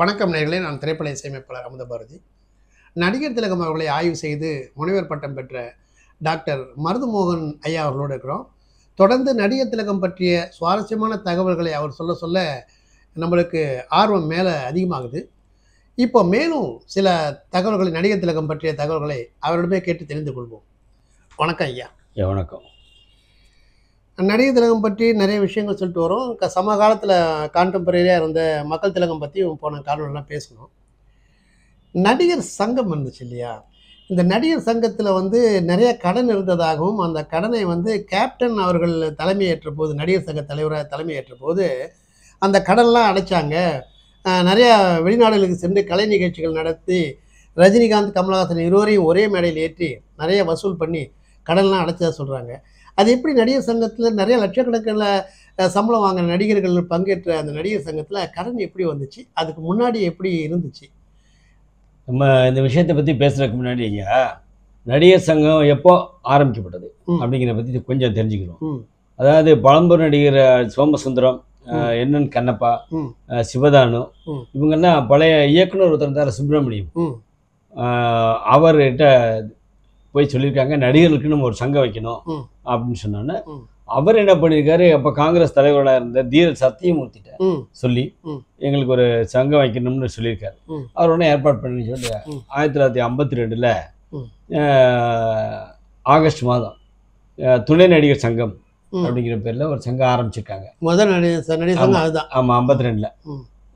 வணக்கம் நேயர்களே, நான் திரைப்பட இசையமைப்பாளர் அமுதபாரதி. நடிகர் திலகம் அவர்களை ஆய்வு செய்து முனைவர் பட்டம் பெற்ற டாக்டர் மருதுமோகன் ஐயா அவர்களோடு இருக்கிறோம். தொடர்ந்து நடிகர் திலகம் பற்றிய சுவாரஸ்யமான தகவல்களை அவர் சொல்ல சொல்ல நம்மளுக்கு ஆர்வம் மேலே அதிகமாகுது. இப்போ மேலும் சில தகவல்களை, நடிகர் திலகம் பற்றிய தகவல்களை அவரிடமே கேட்டு தெரிந்து கொள்வோம். வணக்கம் ஐயா. வணக்கம். நடிகர் திலகம் பற்றி நிறைய விஷயங்கள் சொல்லிட்டு வரோம். சமகாலத்தில் கான்டெம்பரரியாக இருந்த மக்கள் திலகம் பற்றியும் போன காலம்லாம் பேசணும். நடிகர் சங்கம் இருந்துச்சு இல்லையா? இந்த நடிகர் சங்கத்தில் நிறைய கடன் இருந்ததாகவும், அந்த கடனை கேப்டன் அவர்கள் தலைமையேற்ற போது, நடிகர் சங்க தலைவராக தலைமையேற்ற போது அந்த கடன்லாம் அடைச்சாங்க. நிறையா வெளிநாடுகளுக்கு சென்று கலை நிகழ்ச்சிகள் நடத்தி ரஜினிகாந்த், கமலஹாசன் இருவரையும் ஒரே மேடையில் ஏற்றி நிறைய வசூல் பண்ணி கடன்லாம் அடைச்சதாக சொல்கிறாங்க. அது எப்படி நடிகர் சங்கத்தில் நிறைய லட்சக்கணக்கில் சம்பளம் வாங்கின நடிகர்கள் பங்கேற்ற அந்த நடிகர் சங்கத்தில் கடன் எப்படி வந்துச்சு? அதுக்கு முன்னாடி எப்படி இருந்துச்சு? நம்ம இந்த விஷயத்தை பற்றி பேசுறதுக்கு முன்னாடி ஐயா, நடிகர் சங்கம் எப்போ ஆரம்பிக்கப்பட்டது அப்படிங்கிற பற்றி கொஞ்சம் தெரிஞ்சுக்கிறோம். அதாவது பழம்பூர் நடிகர் சோமசுந்தரம், என்என் கண்ணப்பா, சிவதானு, இவங்கெல்லாம் பழைய இயக்குனர் ஒருத்தர் இருந்தார் சுப்பிரமணியம், அவர்கிட்ட போய் சொல்லியிருக்காங்க நடிகர்களுக்கு நம்ம ஒரு சங்கம் வைக்கணும் அப்படின்னு சொன்னோன்னே அவர் என்ன பண்ணியிருக்காரு, அப்போ காங்கிரஸ் தலைவராக இருந்த தீர சத்தியமூர்த்திட்ட சொல்லி எங்களுக்கு ஒரு சங்கம் வைக்கணும்னு சொல்லியிருக்காரு. அவர் உடனே ஏற்பாடு பண்ணி சொல்லி 1952 ஆகஸ்ட் மாதம் துணை நடிகர் சங்கம் அப்படிங்கிற பேரில் ஒரு சங்கம் ஆரம்பிச்சிருக்காங்க. முதல் நடிகர் சங்கம் அதுதான். ஆமாம், 52.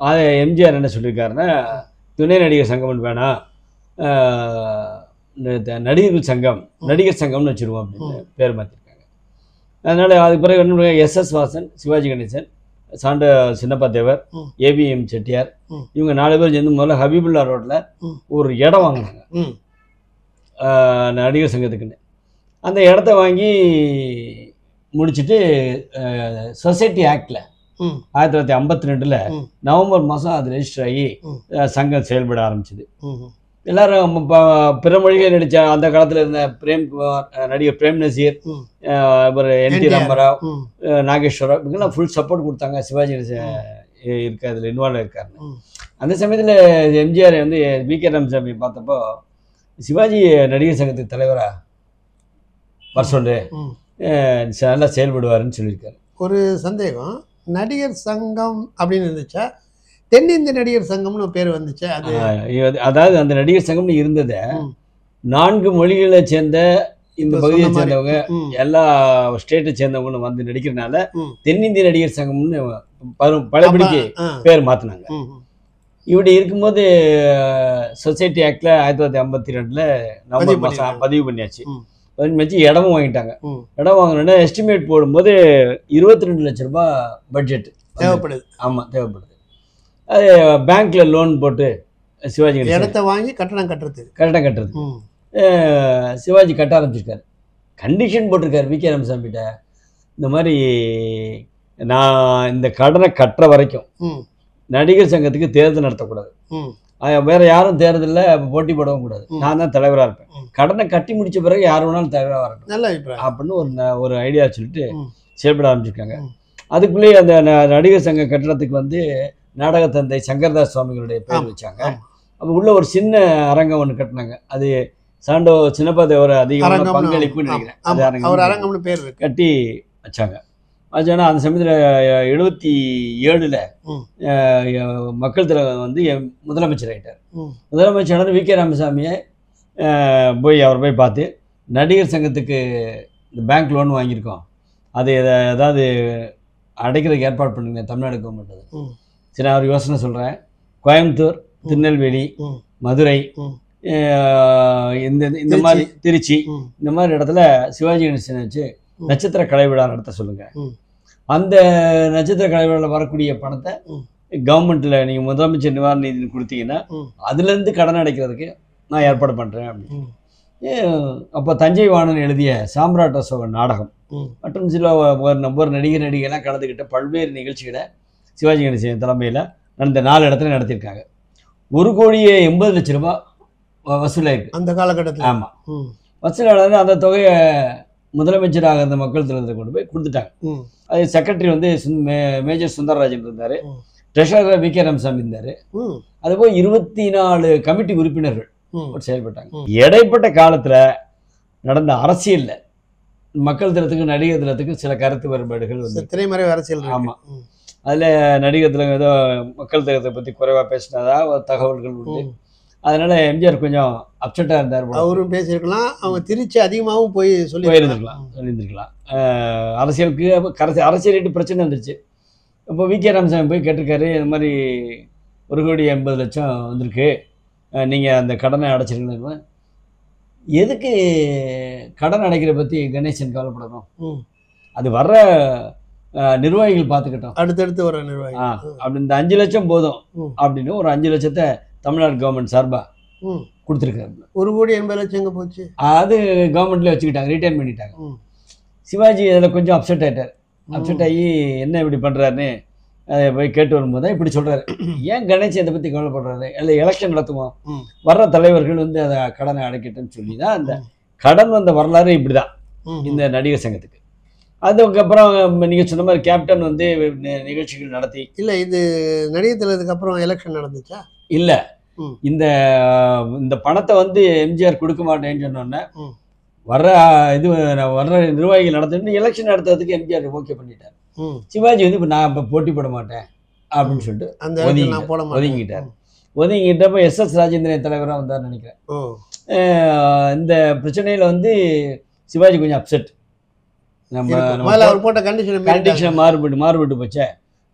அது எம்ஜிஆர் என்ன சொல்லியிருக்காருன்னா, துணை நடிகர் சங்கம்னு வேணாம், நடிகர்கள் சங்கம், நடிகர் சங்கம்னு வச்சுருவோம் அப்படின்னு பேர் மாற்றிருக்காங்க. அதனால் அதுக்கு பிறகு என்ன, எஸ்எஸ் வாசன், சிவாஜி கணேசன், சாண்ட சின்னப்பா தேவர், ஏபிஎம் செட்டியார், இவங்க 4 பேர் சேர்ந்து முதல்ல ஹபீபுல்லா ரோட்டில் ஒரு இடம் வாங்கினாங்க நடிகர் சங்கத்துக்குன்னு. அந்த இடத்த வாங்கி முடிச்சுட்டு சொசைட்டி ஆக்டில் 1952 நவம்பர் மாதம் அது ரெஜிஸ்டர் ஆகி சங்கம் செயல்பட ஆரம்பிச்சுது. எல்லாரும் பிற மொழிகள் நடித்த அந்த காலத்தில் இருந்த பிரேம்குமார், நடிகர் பிரேம் நசீர், இவர் என்டி ராமராவ், நாகேஸ்வரராவ், இவங்கெல்லாம் ஃபுல் சப்போர்ட் கொடுத்தாங்க. சிவாஜி இருக்க அதில் இன்வால்வ் இருக்காருன்னு. அந்த சமயத்தில் எம்ஜிஆர் வி.கே. ராமசாமி பார்த்தப்போ, சிவாஜி நடிகர் சங்கத்துக்கு தலைவராக வர சொல்லு, நல்லா செயல்படுவாருன்னு சொல்லியிருக்காரு. ஒரு சந்தேகம், நடிகர் சங்கம் அப்படின்னு இருந்துச்சா, தென்னிந்திய நடிகர் சங்கம்னு பேர் வந்துச்சு? அதாவது அந்த நடிகர் சங்கம்னு இருந்ததை 4 மொழிகளை சேர்ந்த இந்த பகுதியை சேர்ந்தவங்க, எல்லா ஸ்டேட்டை சேர்ந்தவங்களும் நடிக்கிறதுனால தென்னிந்திய நடிகர் சங்கம்னு பழையபடிக்கு பேர் மாற்றினாங்க. இப்படி இருக்கும்போது சொசைட்டி ஆக்டில் 1952 நவம்பர் மாதம் பதிவு பண்ணியாச்சு. வச்சு இடமும் வாங்கிட்டாங்க. இடம் வாங்கினோன்னா எஸ்டிமேட் போடும்போது 22 லட்ச ரூபாய் பட்ஜெட் தேவைப்படுது. ஆமாம், தேவைப்படுது. அது பேங்க்கில் லோன் போட்டு சிவாஜி இடத்த வாங்கி கட்டடம் கட்டுறது சிவாஜி கட்ட ஆரம்பிச்சிருக்காரு. கண்டிஷன் போட்டிருக்காரு வி.கே. ராமசாமிகிட்ட, இந்த மாதிரி நான் இந்த கடனை கட்டுற வரைக்கும் நடிகர் சங்கத்துக்கு தேர்தல் நடத்தக்கூடாது, வேற யாரும் தேர்தலில் போட்டி போடவும் கூடாது, நான் தான் தலைவராக இருப்பேன், கடனை கட்டி முடிச்ச பிறகு யார் வேணாலும் தலைவராக இருக்கணும், நல்ல அபிப்பிராயம் அப்படின்னு ஒரு ஐடியா சொல்லிட்டு செயல்பட ஆரம்பிச்சிருக்காங்க. அதுக்குள்ளேயே அந்த நடிகர் சங்க கட்டடத்துக்கு நாடகத்தந்தை சங்கரதாஸ் சுவாமிகளுடைய பேர் வச்சாங்க. அப்போ உள்ள ஒரு சின்ன அரங்கம் ஒன்று கட்டினாங்க. அது சாண்டோ சின்னப்பா தேவர் அதிகமாக பங்களிப்புன்னு நினைக்கிறேன். அவர் அரங்கம்னு பேர் கட்டி வச்சாங்க. வச்சோன்னா அந்த சமயத்தில் 77 மக்கள் திலகம் முதலமைச்சர் ஆகிட்டார். முதலமைச்சரான வி.கே. ராமசாமியை அவர் போய் பார்த்து, நடிகர் சங்கத்துக்கு இந்த பேங்க் லோன் வாங்கியிருக்கோம், அது ஏதாவது அடைக்கிறதுக்கு ஏற்பாடு பண்ணுங்க தமிழ்நாடு கவர்மெண்ட். சரி, நான் ஒரு யோசனை சொல்கிறேன், கோயம்புத்தூர், திருநெல்வேலி, மதுரை, இந்த மாதிரி திருச்சி, இந்த மாதிரி இடத்துல சிவாஜி கணேசனை வச்சு நட்சத்திர கலை விழா நடத்த சொல்லுங்கள். அந்த நட்சத்திர கலை விழாவில் வரக்கூடிய பணத்தை கவர்மெண்ட்டில் நீங்கள் முதலமைச்சர் நிவாரண நிதி கொடுத்தீங்கன்னா அதுலேருந்து கடன் அடைக்கிறதுக்கு நான் ஏற்பாடு பண்ணுறேன் அப்படின்னு. அப்போ தஞ்சை வாணன் எழுதிய சாம்ராட் அசோகன் நாடகம் மற்றும் சில ஒவ்வொரு நடிகரெல்லாம் கலந்துக்கிட்ட பல்வேறு நிகழ்ச்சிகளை சிவாஜி கணேசன் தலைமையில் நடந்த 4 இடத்துல நடத்தியிருக்காங்க. 1,80 லட்ச ரூபாய் வசூலாயிருக்கு அந்த காலகட்டத்தில். ஆமாம், வசூலானது அந்த தொகையை முதலமைச்சராக இருந்த மக்கள் திலகத்தை கொண்டு போய் கொடுத்துட்டாங்க. அது செக்ரட்டரி மேஜர் சுந்தரராஜன் இருந்தார், ட்ரெஷரர் வி.கே. ராமசாமி இருந்தார். அதுபோல் 24 கமிட்டி உறுப்பினர்கள் செயல்பட்டாங்க. இடைப்பட்ட காலத்தில் நடந்த அரசியலில் மக்கள் திலத்துக்கும் நடிகர் திலத்துக்கும் சில கருத்து வேறுபாடுகள் வந்து திரைமறைவு அரசியல். ஆமாம், அதில் நடிகர் திலகம் ஏதோ மக்கள் திலகத்தை பற்றி குறைவாக பேசினதா தகவல்கள் உண்டு. அதனால எம்ஜிஆர் கொஞ்சம் அப்செட்டாக இருந்தார். அவரும் பேசியிருக்கலாம், அவங்க திருச்சி அதிகமாகவும் சொல்லியிருந்துருக்கலாம். அரசியலுக்கு அரசியலிட்டு பிரச்சனை வந்துருச்சு. இப்போ வி.கே. ராமசாமி போய் கேட்டிருக்காரு, இந்த மாதிரி 1,80,00,000 வந்திருக்கு, நீங்கள் அந்த கடனை அடைச்சிருக்கீங்க. எதுக்கு கடன் அடைக்கிற பற்றி கணேசன் கவலைப்படணும், அது வர்ற நிர்வாகிகள் பார்த்துக்கிட்டோம், அடுத்தடுத்து வர நிர்வாகி அப்படி இந்த 5 லட்சம் போதும் அப்படின்னு ஒரு 5 லட்சத்தை தமிழ்நாடு கவர்மெண்ட் சார்பாக கொடுத்துருக்காரு. 1,80,00,000 எங்கே போச்சு? அது கவர்மெண்ட்லேயே வச்சுக்கிட்டாங்க, ரிட்டர்ன் பண்ணிட்டாங்க. சிவாஜி அதில் கொஞ்சம் அப்செட் ஆகிட்டார். அப்செட் ஆகி என்ன இப்படி பண்ணுறாருன்னு அதை போய் கேட்டு வரும்போது தான் இப்படி சொல்கிறாரு, ஏன் கணேஷ் இதை பற்றி கவலைப்படுறாரு, இல்லை எலெக்ஷன் நடத்துவோம், வர்ற தலைவர்கள் வந்து அதை கடனை அடைக்கட்டுன்னு சொல்லி தான் அந்த கடன் வந்த வரலாறு இப்படி தான் இந்த நடிகர் சங்கத்துக்கு. அதுக்கப்புறம் நீங்கள் சொன்ன மாதிரி கேப்டன் வந்து நிகழ்ச்சிகள் நடத்தி. இல்லை, இது நடிகர் திலகத்துக்கு அப்புறம் எலெக்ஷன் நடந்துச்சா? இல்லை, இந்த பணத்தை வந்து எம்ஜிஆர் கொடுக்க மாட்டேன்னு சொன்னோன்னே வர்ற நிர்வாகிகள் நடத்துட்டு எலெக்ஷன் நடத்துறதுக்கு எம்ஜிஆர் ஓகே பண்ணிட்டார். சிவாஜி வந்து இப்போ நான் இப்போ போட்டி போட மாட்டேன் அப்படின்னு சொல்லிட்டு ஒதுங்கிட்டார். ஒதுங்கிட்டப்போ எஸ்.எஸ். ராஜேந்திரன் தலைவராக வந்தார் நினைக்கிறேன். இந்த பிரச்சனையில் வந்து சிவாஜி கொஞ்சம் அப்செட். நம்ம போட்ட கண்டிஷன் மாறுபட்டு போச்சே.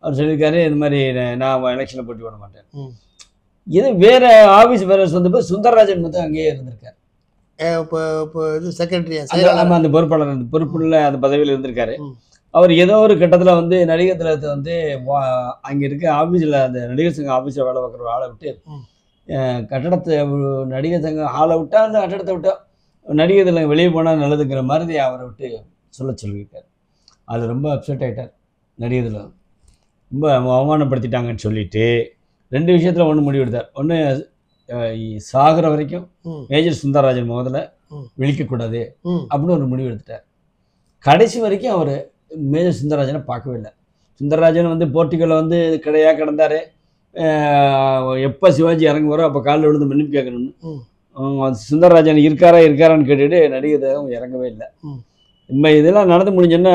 அவர் சொல்லியிருக்காரு, இந்த மாதிரி நான் எலெக்ஷனில் போட்டி போட மாட்டேன். இது வேற ஆஃபீஸ் வேற வந்தப்போ சுந்தரராஜன் மட்டும் அங்கேயே இருந்திருக்காரு. அந்த பொறுப்புள்ள அந்த பதவியில் இருந்திருக்காரு. அவர் ஏதோ ஒரு கட்டத்தில் வந்து நடிகர் திலகத்தை வந்து அங்கே இருக்க ஆஃபீஸில் அந்த நடிகர் சங்க ஆஃபீஸில் வேலை பார்க்குற ஆளை விட்டு கட்டடத்தை நடிகர் சங்கம் ஆளை விட்டா அந்த கட்டடத்தை விட்டா நடிகர் திலகம் வெளியே போனால் நல்லதுங்கிற மாதிரி அவரை விட்டு சொல்லியிருக்காரு. அதில் ரொம்ப அப்செட் ஆகிட்டார் நடிகர் திலகம். ரொம்ப அவமானப்படுத்திட்டாங்கன்னு சொல்லிட்டு 2 விஷயத்தில் ஒன்று முடிவெடுத்தார். ஒன்று, சாகிற வரைக்கும் மேஜர் சுந்தரராஜன் முதல்ல விழிக்கக்கூடாது அப்படின்னு ஒரு முடிவு எடுத்துட்டார். கடைசி வரைக்கும் அவர் மேஜர் சுந்தரராஜனை பார்க்கவே இல்லை. சுந்தரராஜன் வந்து போர்ட்டிகளில் வந்து கடையாக கிடந்தார். எப்போ சிவாஜி இறங்குவாரோ அப்போ காலில் விழுந்து மன்னிப்பு கேட்கணும்னு. சுந்தரராஜன் இருக்காரான்னு கேட்டுட்டு நடிகர் இறங்கவே இல்லை. இப்போ இதெல்லாம் நடந்து முடிஞ்சோன்னா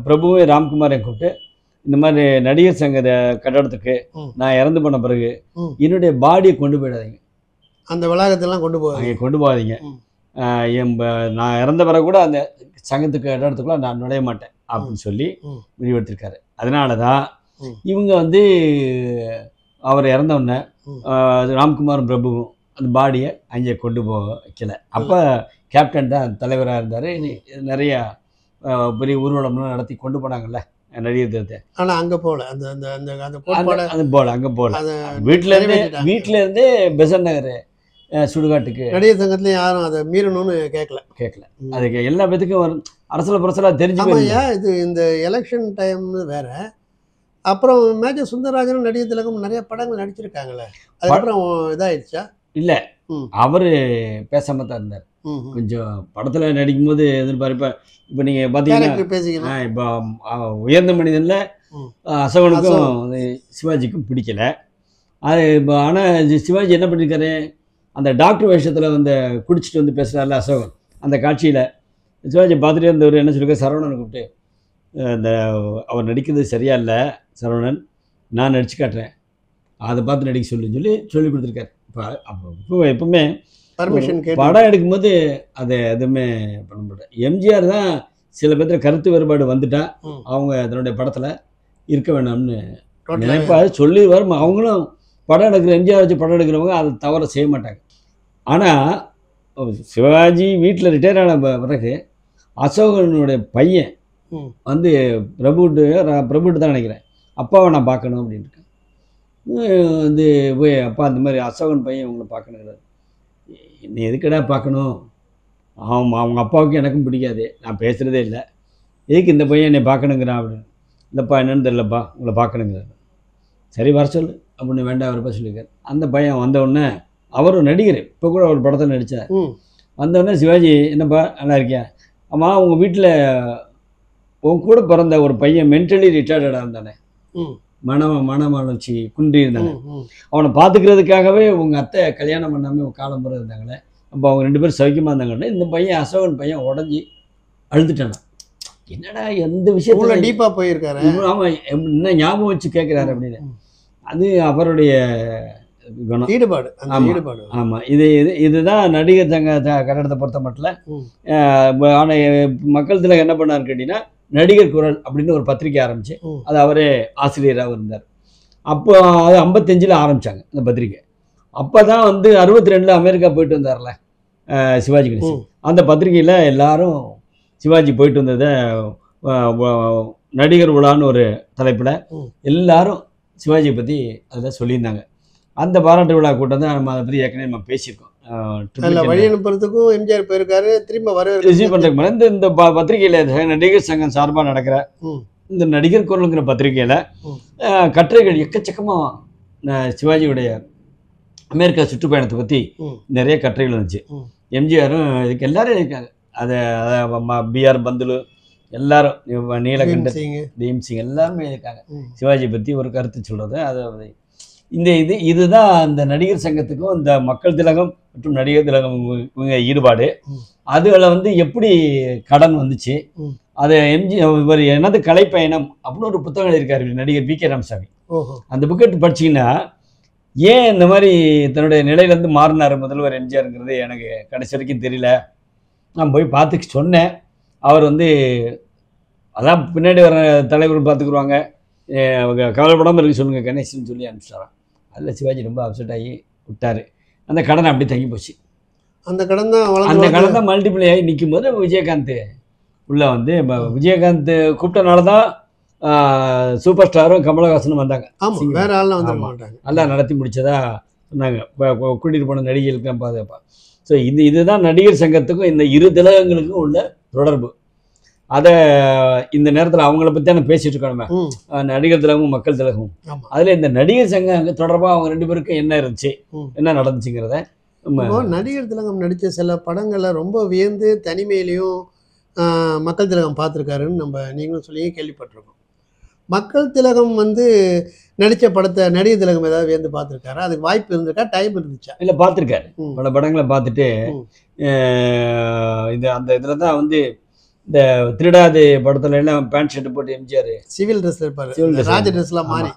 பிரபுவும் ராம்குமாரையும் கூப்பிட்டு, இந்த மாதிரி நடிகர் சங்க கட்டடத்துக்கு நான் இறந்து போன பிறகு என்னுடைய பாடியை கொண்டு போயிடாதீங்க, அந்த வளாகத்தெல்லாம் கொண்டு போகாதீங்க, நான் இறந்த பிறகு கூட அந்த சங்கத்துக்கு கட்டடத்துக்குள்ள நான் நுழைய மாட்டேன் அப்படின்னு சொல்லி முடிவெடுத்திருக்காரு. அதனால தான் இவங்க வந்து அவர் இறந்தவுடனே ராம்குமாரும் பிரபுவும் அந்த பாடியை அங்கே கொண்டு போக வைக்கல. அப்போ கேப்டன் தான் தலைவராக இருந்தார். நிறைய பெரிய ஊர்வலம்லாம் நடத்தி கொண்டு போனாங்கல்ல நடிகர் திலகத்தை. ஆனால் அங்கே போகல, அங்கே போகல. வீட்டிலேருந்தே பெசன்ட் நகர் சுடுகாட்டுக்கு நடிகர் சங்கத்துலேயும் யாரும் அதை மீறணும்னு கேட்கல. அதுக்கு எல்லா பேத்துக்கும் அரசியல் புரசலாக தெரிஞ்சுக்கோங்க. இது இந்த எலெக்ஷன் டைம்னு வேற. அப்புறம் மேஜர் சுந்தரராஜனும் நடிகர் திலகம் நிறைய படங்கள் நடிச்சிருக்காங்களே, அதுக்கப்புறம் இதாகிடுச்சா? இல்லை, அவர் பேசாமல் தான் இருந்தார். கொஞ்சம் படத்தில் நடிக்கும்போது எதிர்பார்ப்ப. இப்போ நீங்கள் பார்த்தீங்கன்னா இப்போ உயர்ந்த மனிதனில் அசோகனுக்கும் சிவாஜிக்கும் பிடிக்கல. அது இப்போ ஆனால் சிவாஜி என்ன பண்ணியிருக்காரு, அந்த டாக்டர் வேஷத்தில் வந்து குடிச்சிட்டு வந்து பேசுகிறார்ல அசோகன், அந்த காட்சியில் சிவாஜி பார்த்துட்டே இருந்தவர் என்ன சொல்லியிருக்காரு, சரவணனை கூப்பிட்டு, இந்த அவர் நடிக்கிறது சரியா இல்லை சரவணன், நான் நடிச்சு காட்டுறேன், அதை பார்த்து நடிக்க சொல்லி கொடுத்துருக்காரு. இப்போ எப்பவுமே படம் எடுக்கும்போது அதை எதுவுமே பண்ண முடியாது. எம்ஜிஆர் தான் சில பேர்த்துல கருத்து வேறுபாடு வந்துட்டா அவங்க அதனுடைய படத்தில் இருக்க வேண்டாம்னு நினைப்பாரு, சொல்லிடுவார். அவங்களும் படம் எடுக்கிற எம்ஜிஆர் வச்சு படம் எடுக்கிறவங்க அதை தவற செய்ய மாட்டாங்க. ஆனால் சிவாஜி வீட்டில் ரிட்டையர் ஆன பிறகு அசோகனுடைய பையன் வந்து பிரபுட்டு தான் நினைக்கிறேன், அப்பாவை நான் பார்க்கணும் அப்படின்ட்டு வந்து போய், அப்பா அந்த மாதிரி அசோகன் பையன் உங்களை பார்க்கணுங்கிறார். நீ எதுக்கடா பார்க்கணும், அவங்க அப்பாவுக்கும் எனக்கும் பிடிக்காது, நான் பேசுகிறதே இல்லை, எதுக்கு இந்த பையன் என்னை பார்க்கணுங்கிறான் அப்படின்னு. இல்லைப்பா என்னன்னு தெரியலப்பா உங்களை பார்க்கணுங்கிறாரு. சரி வர சொல்லு அப்படின்னு வேண்டாம் அவரை சொல்லியிருக்காரு. அந்த பையன் வந்தவுடனே அவரும் நடிகர், இப்போ கூட ஒரு படத்தில் நடித்தார். வந்தவுடனே சிவாஜி, என்னப்பா நல்லா இருக்கியா, ஆமாம் உங்கள் வீட்டில் உன் கூட பிறந்த ஒரு பையன் மென்டலி ரிட்டார்டடாக இருந்தானே, மனமலர்ச்சி குன்றி இருந்தாங்க. அவனை பார்த்துக்கிறதுக்காகவே உங்கள் அத்தை கல்யாணம் பண்ணாமல் காலம் முறை இருந்தாங்களே. அப்போ அவங்க 2 பேரும் சௌக்கியமாக இருந்தாங்கன்னா இந்த பையன் அசோகன் பையன் உடஞ்சி அழுதுட்டானா. என்னடா எந்த விஷயத்துல டீப்பாக போயிருக்காரு. ஆமாம், என்ன ஞாபகம் வச்சு கேட்குறாரு அப்படின்னு. அது அவருடைய குணம், ஈடுபாடு. ஆமாம். இதுதான் நடிகர் சங்க கட்டடத்தை பொறுத்த மட்டும். ஆனால் மக்கள் திலகம் என்ன பண்ணாருன்னு கேட்டிங்கன்னா, நடிகர் குரல் அப்படின்னு ஒரு பத்திரிக்கை ஆரம்பிச்சு அது அவரே ஆசிரியராக இருந்தார். அப்போ அது 55 ஆரம்பித்தாங்க அந்த பத்திரிக்கை. அப்போ தான் வந்து 62 அமெரிக்கா போயிட்டு வந்தார்ல சிவாஜி கணேசன். அந்த பத்திரிக்கையில் எல்லாரும் சிவாஜி போயிட்டு வந்ததை நடிகர் விழான்னு ஒரு தலைப்பில் எல்லாரும் சிவாஜியை பற்றி அதில் சொல்லியிருந்தாங்க. அந்த பாராட்டு விழா கூட்டம் தான் நம்ம அதை பற்றி ஏற்கனவே நம்ம பேசியிருக்கோம். வழி அனுப்புறதுக்கும் எம்ஜிஆர் போயிருக்காரு, திரும்ப ரிசீவ் பண்ணுறதுக்கு முன்னாடி இந்த பத்திரிகையில் நடிகர் சங்கம் சார்பாக நடக்கிற இந்த நடிகர் குரலுங்கிற பத்திரிகையில் கட்டுரைகள் எக்கச்சக்கமாக சிவாஜியுடைய அமெரிக்கா சுற்றுப்பயணத்தை பற்றி நிறைய கட்டுரைகள் இருந்துச்சு. எம்ஜிஆரும் இதுக்கு எல்லாரும் இருக்காங்க. அதை பிஆர் பந்துலு எல்லாரும், நீலகண்டன், பீம் சிங் எல்லாருமே இருக்காங்க. சிவாஜி பற்றி ஒரு கருத்து சொல்கிறது. அது இதுதான் அந்த நடிகர் சங்கத்துக்கும் இந்த மக்கள் திலகம் மற்றும் நடிகர் திலகம் இவங்க ஈடுபாடு. அதில் வந்து எப்படி கடன் வந்துச்சு, அதை இவர் எனது கலைப்பயணம் அப்படின்னு ஒரு புத்தகம் எழுதியிருக்காரு நடிகர் வி.கே. ராமசாமி. அந்த புக்கெட்டு படிச்சிங்கன்னா ஏன் இந்த மாதிரி தன்னுடைய நிலையிலேருந்து மாறினார் முதல்வர் எம்ஜிஆருங்கிறது எனக்கு கடைசி வரைக்கும் தெரியல. நான் போய் பார்த்து சொன்னேன். அவர் வந்து அதான் பின்னாடி வர தலைவர் பார்த்துக்குருவாங்க, கவலைப்படாமல் இருக்கு சொல்லுங்க கணேசன் சொல்லி அனுப்பிச்சிட்டாரான். அதில் சிவாஜி ரொம்ப அப்செட் ஆகி விட்டார். அந்த கடன் அப்படி தங்கி போச்சு. அந்த கடன் தான் மல்டிப்ளை ஆகி நிற்கும் போது விஜயகாந்த் உள்ளே வந்து விஜயகாந்த் கூப்பிட்டனால தான் சூப்பர் ஸ்டாரும் கமலஹாசனும் வந்தாங்க. வேற ஆள்லாம் வந்து மாட்டாங்க. நல்லா நடத்தி முடிச்சதா சொன்னாங்க. கூட்டிகிட்டு போன நடிகைகளுக்கு பாதுகாப்பா. ஸோ இதுதான் நடிகர் சங்கத்துக்கும் இந்த இரு திலகங்களுக்கும் உள்ள தொடர்பு. அதை இந்த நேரத்தில் அவங்கள பற்றி தான் பேசிட்டு இருக்கணுமே, நடிகர் திலகமும் மக்கள் திலகமும். அதில் இந்த நடிகர் சங்கம் தொடர்பாக அவங்க 2 பேருக்கும் என்ன இருந்துச்சு, என்ன நடந்துச்சுங்கிறத நடிகர் திலகம் நடித்த சில படங்களை ரொம்ப வியந்து தனிமையிலையும் மக்கள் திலகம் பார்த்துருக்காருன்னு நீங்களும் சொல்லி கேள்விப்பட்டிருக்கோம். மக்கள் திலகம் வந்து நடித்த படத்தை நடிகர் திலகம் ஏதாவது வியந்து பார்த்துருக்காரு? அதுக்கு வாய்ப்பு இருந்திருக்கா, டைம் இருந்துச்சா? இல்லை, பார்த்துருக்காரு. பல படங்களை பார்த்துட்டு அந்த இதில் தான் வந்து இந்த திருடாது படத்துல எல்லாம் பேண்ட் ஷர்ட் போட்டு எம்ஜிஆர் சிவில் ட்ரெஸ் இருப்பாரு, ராஜ ட்ரெஸ்லாம் மாறி.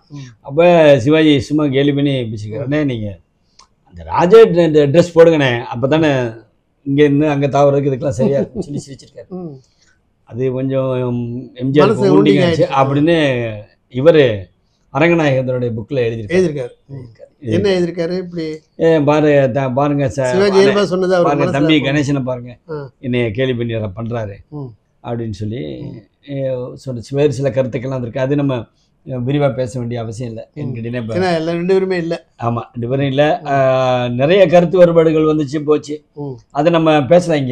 அப்போ சிவாஜி சும்மா கேலி பண்ணி பேசிக்கிறேன்னே, நீங்கள் அந்த ராஜ ட்ரெஸ் போடுங்கண்ணே, அப்போ தானே இங்கேருந்து அங்கே தாவறதுக்கு இதுக்கெல்லாம் சரியா இருக்கும் சொல்லி சிரிச்சிருக்காரு. அது கொஞ்சம் எம்ஜிஆர் ஊண்டிங்காச்சு அப்படின்னு இவர் அரங்கநாயகனுடைய புக்கில் எழுதியிருக்காரு. என்ன எழுதியிருக்காரு? இப்படி பாருங்க சார், சொன்னது பாருங்க தம்பி கணேசனை பாருங்க என்னைய கேலி பண்ணி பண்ணுறாரு அப்படின்னு சொல்லி வேறு சில கருத்துக்கள்லாம் இருக்கு. அது நம்ம விரிவாக பேச வேண்டிய அவசியம் இல்லை. என்கிட்ட 2 பேருமே இல்லை. ஆமாம், 2 பேரும் இல்லை. நிறைய கருத்து வேறுபாடுகள் வந்துச்சு போச்சு. அதை நம்ம பேசலாம்.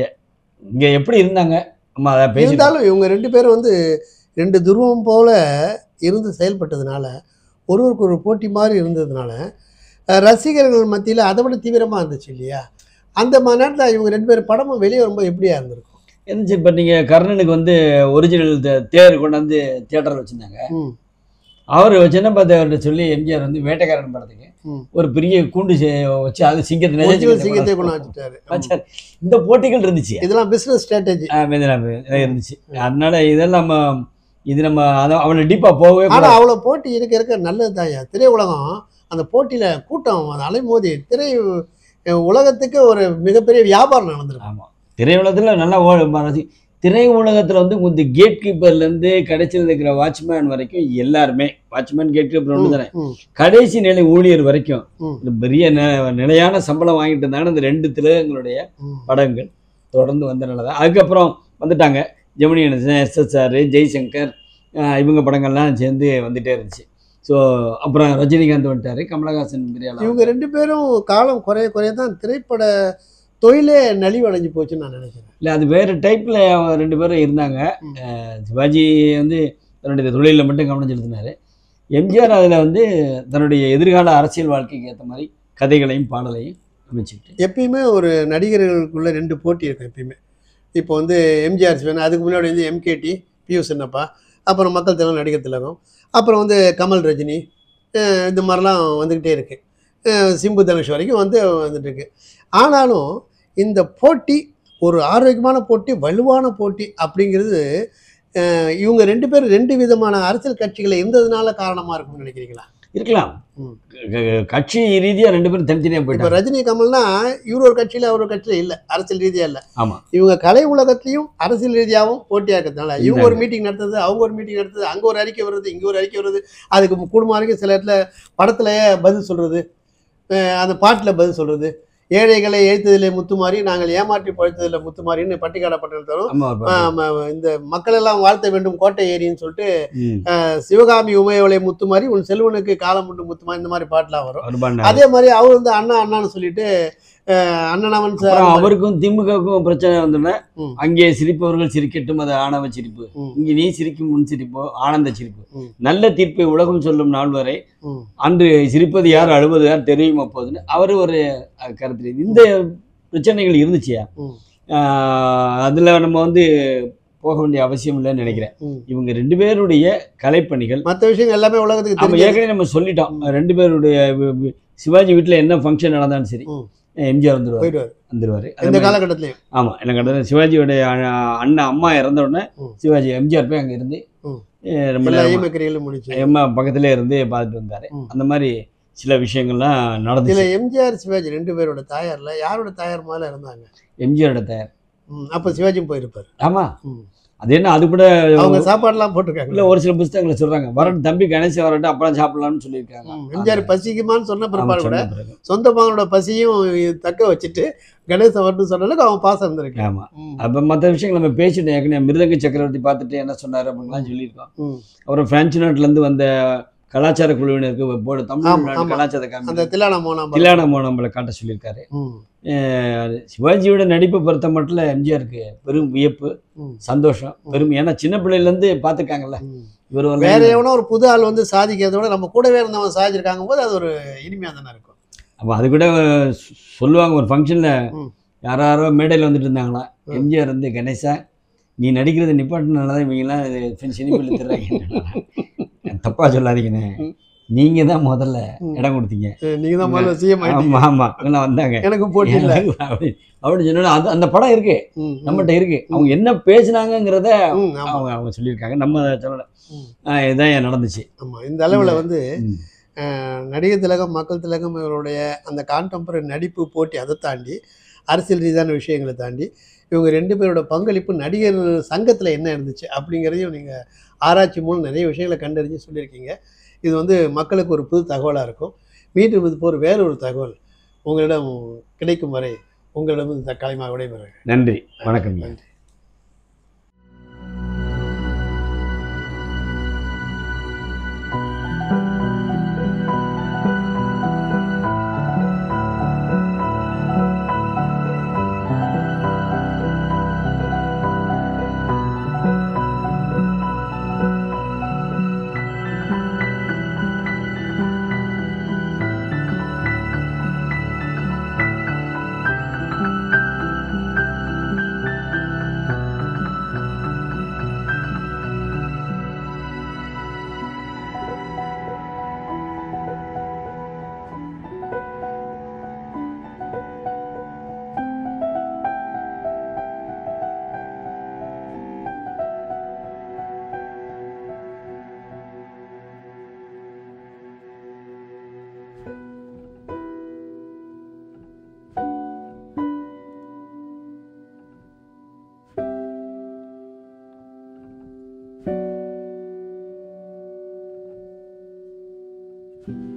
இங்கே எப்படி இருந்தாங்க நம்ம அதை பேசிட்டாலும் இவங்க 2 பேரும் வந்து 2 துருவம் போல இருந்து செயல்பட்டதுனால, ஒருவருக்கு ஒரு போட்டி மாதிரி இருந்ததுனால ரசிகர்கள் மத்தியில் அதை விட தீவிரமாக இருந்துச்சு இல்லையா? அந்த மாதிரி நேரத்தில் இவங்க 2 பேர் படமும் வெளியே வரும்போது எப்படியா இருந்திருக்கும்? இருந்துச்சு. இப்போ நீங்கள் கர்ணனுக்கு வந்து ஒரிஜினல் தேர் கொண்டாந்து தியேட்டரில் வச்சுருந்தாங்க. அவர் சின்ன பார்த்து சொல்லி எம்ஜிஆர் வந்து வேட்டைக்காரன் படத்துக்கு ஒரு பெரிய கூண்டு வச்சு அது சிங்கத்தை கொண்டு வச்சுட்டாரு. இந்த போட்டிகள் இருந்துச்சு. இதெல்லாம் பிஸ்னஸ் ஸ்ட்ராட்டஜி இருந்துச்சு. அதனால இதெல்லாம் நம்ம அவனை டீப்பாக போகவே. ஆனால் அவ்வளோ போட்டி இருக்க நல்லது தாயா. திரையுலகம் அந்த போட்டியில் கூட்டம் அலைமோதி திரை உலகத்துக்கு ஒரு மிகப்பெரிய வியாபாரம் நடந்திருக்கு. ஆமாம், திரையுலகத்தில் நல்லா திரை உலகத்தில் வந்து இந்த கேட் கீப்பர்லேருந்து கடைசியில் இருக்கிற வாட்ச்மேன் வரைக்கும் எல்லாருமே, வாட்ச்மேன் கேட் கீப்பர் ஒன்று தானே, கடைசி நிலை ஊழியர் வரைக்கும் பெரிய நிலையான சம்பளம் வாங்கிட்டு இருந்தாங்கன்னா இந்த 2 திலகங்களுடைய படங்கள் தொடர்ந்து வந்தனால தான். அதுக்கப்புறம் வந்துட்டாங்க ஜெமினி கணேசன், SSR, ஜெய்சங்கர், இவங்க படங்கள்லாம் சேர்ந்து வந்துகிட்டே இருந்துச்சு. ஸோ அப்புறம் ரஜினிகாந்த் வந்துட்டார், கமலஹாசன் பெரியாள். இவங்க 2 பேரும் காலம் குறைய தான் திரைப்பட தொழிலே நலிவடைஞ்சு போச்சுன்னு நான் நினைக்கிறேன். இல்லை, அது வேறு டைப்பில் 2 பேரும் இருந்தாங்க. சிவாஜி வந்து தன்னுடைய தொழிலில் மட்டும் கவனம் செலுத்தினார். எம்ஜிஆர் அதில் வந்து தன்னுடைய எதிர்கால அரசியல் வாழ்க்கைக்கு ஏற்ற மாதிரி கதைகளையும் பாடலையும் அமைச்சுக்கிட்டு. எப்பயுமே ஒரு நடிகர்களுக்குள்ள 2 போட்டி இருக்கும் எப்பயுமே. இப்போ வந்து எம்ஜிஆர் சிவன், அதுக்கு முன்னாடி வந்து MKT, பியூ சின்னப்பா, அப்புறம் மக்கள் திலகம், நடிகர் திலகம், அப்புறம் வந்து கமல், ரஜினி, இந்த மாதிரிலாம் வந்துக்கிட்டே இருக்குது. சிம்பு தனுஷ் வரைக்கும் வந்துட்டு இருக்கு. ஆனாலும் இந்த போட்டி ஒரு ஆரோக்கியமான போட்டி, வலுவான போட்டி அப்படிங்கிறது இவங்க 2 பேரும் 2 விதமான அரசியல் கட்சிகள் இருந்ததுனால காரணமாக இருக்கும்னு நினைக்கிறீங்களா? இருக்கலாம். கட்சி ரீதியாக 2 பேரும் தனித்தனியாக இப்போ போயிட்டாங்க. ரஜினி கமல்னா இவர் ஒரு கட்சியில் அவர் ஒரு கட்சியில் இல்லை, அரசியல் ரீதியாக இல்லை. ஆமாம், இவங்க கலை உலகத்திலையும் அரசியல் ரீதியாகவும் போட்டியாக இருக்கிறதுனால இவங்க ஒரு மீட்டிங் நடத்துறது, அவங்க ஒரு மீட்டிங் நடத்துறது, அங்கே ஒரு அறிக்கை வருது, இங்கே ஒரு அறிக்கை வருது. அதுக்கு குடும்பம் வரைக்கும் சில இடத்துல படத்துலையே பதில் சொல்கிறது, அந்த பாட்டில் பதில் சொல்கிறது. ஏழைகளை எழுத்ததிலே முத்துமாரி, நாங்கள் ஏமாற்றி பழைத்ததில் முத்துமாரின்னு பட்டிக்காடப்பட்டு தரும். இந்த மக்கள் எல்லாம் வாழ்த்த வேண்டும் கோட்டை ஏரின்னு சொல்லிட்டு சிவகாமி உமையவளை முத்துமாரி, உன் செல்வனுக்கு காலம் உண்டு முத்துமாரி, இந்த மாதிரி பாட்டுலாம் வரும். அதே மாதிரி அவர் வந்து அண்ணா அண்ணான்னு சொல்லிட்டு அண்ணனவன் அவருக்கும் திமுகவுக்கும் பிரச்சனை வந்துன்னா அங்கே சிரிப்பவர்கள் சிரிக்கட்டும், அது ஆணவ சிரிப்பு. இங்கே நீ சிரிக்கும் முன் சிரிப்போ ஆனந்த சிரிப்பு. நல்ல தீர்ப்பை உலகம் சொல்லும் நாள் வரை அன்று சிரிப்பது யார் அழுவது யார் தெரியும் அப்போதுன்னு அவர் ஒரு கருத்து. இந்த பிரச்சனைகள் இருந்துச்சியா, அதில் நம்ம வந்து போக வேண்டிய அவசியம் இல்லைன்னு நினைக்கிறேன். இவங்க 2 பேருடைய கலைப்பணிகள் மற்ற விஷயங்கள் எல்லாமே உலகத்துக்கு நம்ம ஏற்கனவே நம்ம சொல்லிட்டோம். 2 பேருடைய சிவாஜி வீட்டில் என்ன ஃபங்க்ஷன் நடந்தாலும் சரி எம்ஜிஆர் வந்துடுவார் இந்த காலகட்டத்திலையும். ஆமாம், என்ன கட்டத்தில் சிவாஜியோடைய அண்ணன் அம்மா இறந்த உடனே சிவாஜி எம்ஜிஆர் போய் அங்கே இருந்து எம்மா பக்கத்திலே இருந்து பார்த்துட்டு வந்தார். அந்த மாதிரி சில விஷயங்கள்லாம் நடந்துச்சு. எம்ஜிஆர் சிவாஜி 2 பேரோட தாயார்ல யாரோட தாயார் முதல்ல இருந்தாங்க? எம்ஜிஆரோட தாயார். அப்போ சிவாஜியும் போயிருப்பார். ஆமாம், அது என்ன, அது கூட அவங்க சாப்பாடுலாம் போட்டிருக்காங்க. இல்லை, ஒரு சில புத்தகங்களை சொல்கிறாங்க வரட்டும் தம்பி கணேசன் வரட்டும் அப்புறம் சாப்பிடலாம்னு சொல்லியிருக்காங்க. எம்ஜிஆர் பசிக்குமான்னு சொன்ன பிற்பாடு கூட சொந்த மகனோட பசியும் தக்க வச்சுட்டு கணேசன் வரட்டும் சொன்னாலும் அவன் பாசம் இருந்திருக்கு. ஆமாம், அப்போ மற்ற விஷயங்கள் நம்ம பேசிட்டோம். ஏற்கனவே மிருதங்க சக்கரவர்த்தி பார்த்துட்டு என்ன சொன்னார் அப்படின்லாம் சொல்லியிருக்கோம். அப்புறம் பிரான்ஸ் நாட்டிலேருந்து வந்த கலாச்சார குழுவினருக்கு போர்டு தமிழ்நாடு கலாச்சார அந்த தில்லானா மோனம்பளை காட்ட சொல்லியிருக்காரு. சிவாஜியோட நடிப்பை பொறுத்த மட்டும் எம்ஜிஆருக்கு பெரும் வியப்பு, சந்தோஷம், பெரும். ஏன்னா சின்ன பிள்ளையிலேருந்து பார்த்துருக்காங்கல்ல. இவர் வேற எவனோ ஒரு புது ஆள் வந்து சாதிக்கிறத விட நம்ம கூடவே இருந்தவன் சாதிச்சிருக்காங்க போது அது ஒரு இனிமையாக தானே இருக்கும். அப்போ அது கூட சொல்லுவாங்க, ஒரு ஃபங்க்ஷனில் யாரோ மேடையில் வந்துட்டு இருந்தாங்களா, எம்ஜிஆர் வந்து கணேசா நீ நடிக்கிறது நிப்பாட்டினால தான் இவங்கெல்லாம் சினிப்பில் தர்றாங்க, தப்பாக சொல்லாதீங்கண்ணே, நீங்க தான் முதல்ல இடம் கொடுத்தீங்க, நீங்க தான் முதல்ல சிஎம். ஆமா ஆமா, எல்லாம் வந்தாங்க, எனக்கு போட்டி இல்லை அப்படின்னு சொன்னா அந்த படம் இருக்கு, நம்மகிட்ட இருக்கு. அவங்க என்ன பேசினாங்கிறத அவங்க சொல்லியிருக்காங்க, நம்ம சொல்லலை. இதுதான் நடந்துச்சு. ஆமா, இந்த அளவில் வந்து நடிகர் திலகம், மக்கள் திலகம் இவருடைய அந்த கான்டெம்பரரி நடிப்பு போட்டி, அதை தாண்டி அரசியல் ரீதியான விஷயங்களை தாண்டி இவங்க 2 பேரோட பங்களிப்பு நடிகர் சங்கத்தில் என்ன இருந்துச்சு அப்படிங்கிறதையும் நீங்கள் ஆராய்ச்சி மூலம் நிறைய விஷயங்களை கண்டறிஞ்சு சொல்லியிருக்கீங்க. இது வந்து மக்களுக்கு ஒரு புது தகவலாக இருக்கும். மீண்டும் இது போகிற வேற ஒரு தகவல் உங்களிடம் கிடைக்கும் வரை உங்களிடம் தற்காலிகமாக விடைபெறுகிறேன். நன்றி, வணக்கம். நன்றி. you.